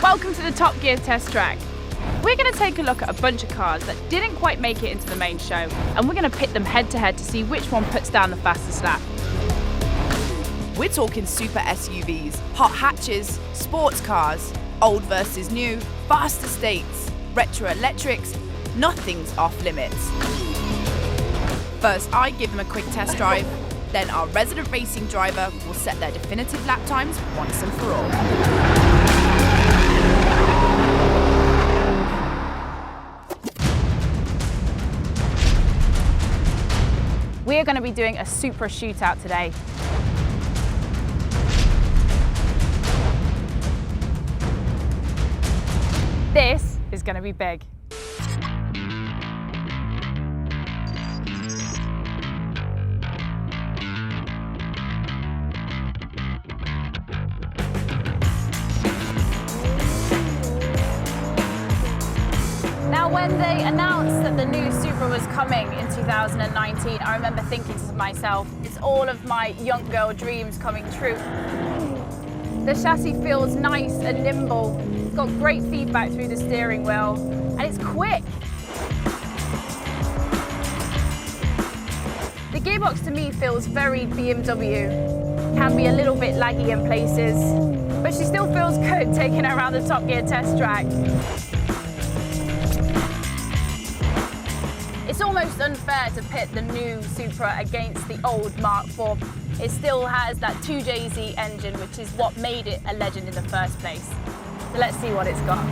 Welcome to the Top Gear test track. We're going to take a look at a bunch of cars that didn't quite make it into the main show, and we're going to pit them head to head to see which one puts down the fastest lap. We're talking super SUVs, hot hatches, sports cars, old versus new, fast estates, retro electrics, nothing's off limits. First, I give them a quick test drive, then our resident racing driver will set their definitive lap times once and for all. We are going to be doing a Supra shootout today. This is going to be big. Now, when they announced that the new Supra was coming in 2019, I remember thinking to myself, it's all of my young girl dreams coming true. The chassis feels nice and nimble, it's got great feedback through the steering wheel, and it's quick. The gearbox to me feels very BMW, can be a little bit laggy in places, but she still feels good taking her around the Top Gear test track. It's almost unfair to pit the new Supra against the old Mark IV. It still has that 2JZ engine, which is what made it a legend in the first place. So let's see what it's got.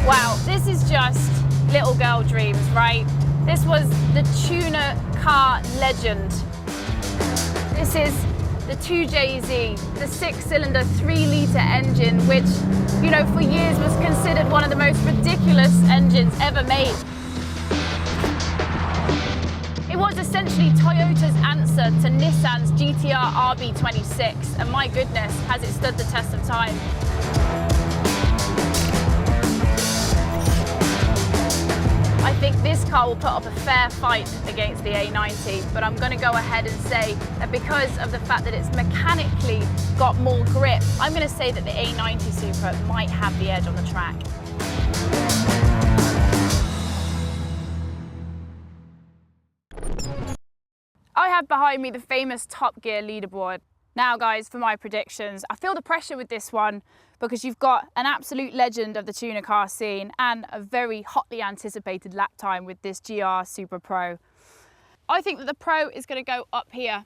Wow, this is just little girl dreams, right? This was the tuner car legend. This is the 2JZ, the 6-cylinder 3-litre engine, which, you know, for years was considered one of the most ridiculous engines ever made. It was essentially Toyota's answer to Nissan's GTR RB26, and my goodness, has it stood the test of time. I think this car will put up a fair fight against the A90, but I'm going to go ahead and say that because of the fact that it's mechanically got more grip, I'm going to say that the A90 Supra might have the edge on the track. I have behind me the famous Top Gear leaderboard. Now guys, for my predictions, I feel the pressure with this one because you've got an absolute legend of the tuner car scene and a very hotly anticipated lap time with this GR Supra Pro. I think that the Pro is going to go up here,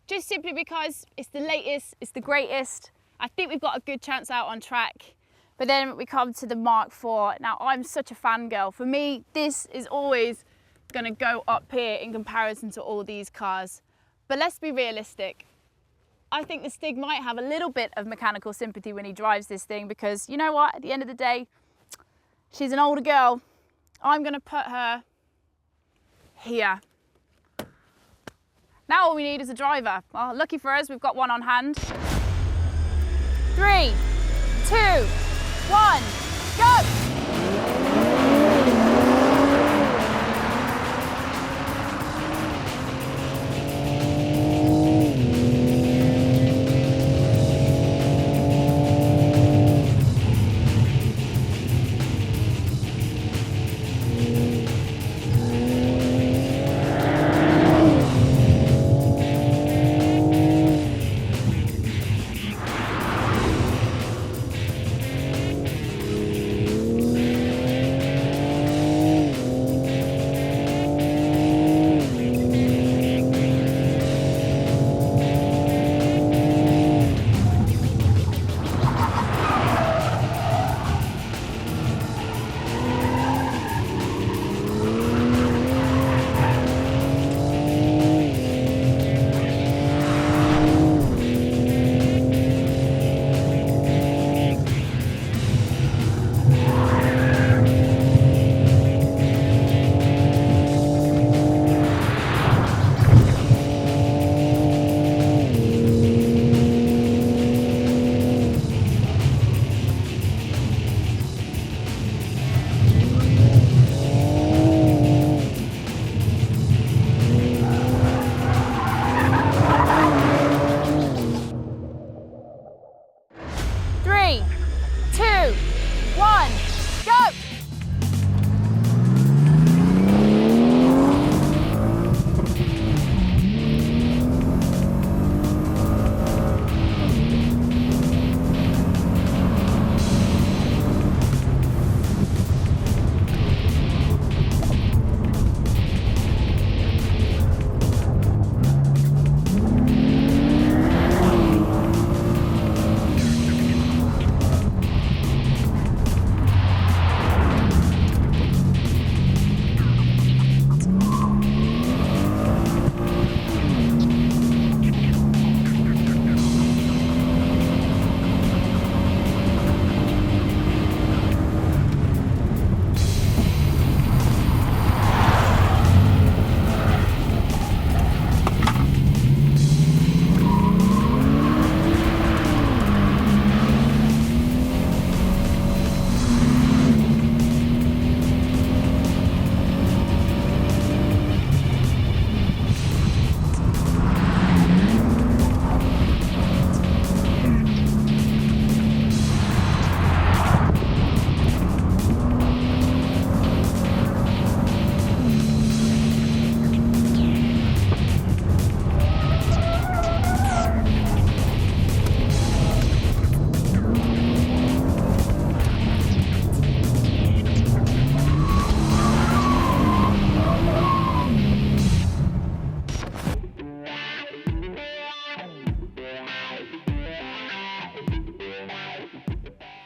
just simply because it's the latest, it's the greatest. I think we've got a good chance out on track. But then we come to the Mark IV. Now, I'm such a fangirl. For me, this is always going to go up here in comparison to all these cars. But let's be realistic. I think the Stig might have a little bit of mechanical sympathy when he drives this thing because, you know what, at the end of the day, she's an older girl. I'm going to put her here. Now all we need is a driver. Well, lucky for us, we've got one on hand. 3, 2, 1, go!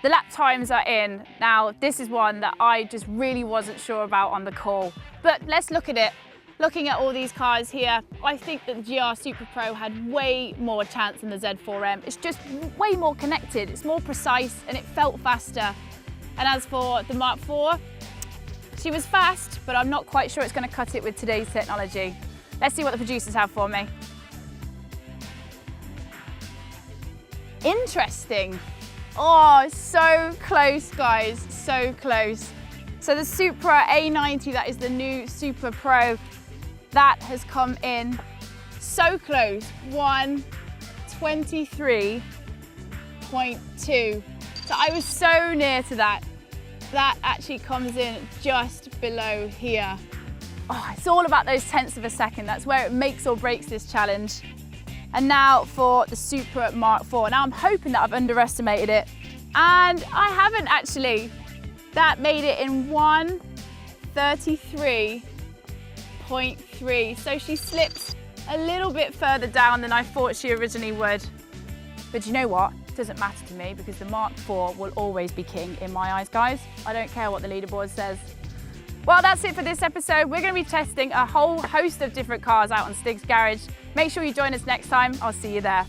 The lap times are in. Now, this is one that I just really wasn't sure about on the call, but let's look at it. Looking at all these cars here, I think that the GR Supra Pro had way more chance than the Z4M. It's just way more connected, it's more precise, and it felt faster. And as for the Mark IV, she was fast, but I'm not quite sure it's going to cut it with today's technology. Let's see what the producers have for me. Interesting. Oh, so close, guys, so close. So the Supra A90, that is the new Supra Pro, that has come in so close, 123.2. So I was so near to that. That actually comes in just below here. Oh, it's all about those tenths of a second. That's where it makes or breaks this challenge. And now for the Supra Mark IV. Now I'm hoping that I've underestimated it, and I haven't actually. That made it in 133.3. So she slipped a little bit further down than I thought she originally would. But you know what? It doesn't matter to me because the Mark IV will always be king in my eyes, guys. I don't care what the leaderboard says. Well, that's it for this episode. We're going to be testing a whole host of different cars out on Stig's garage. Make sure you join us next time. I'll see you there.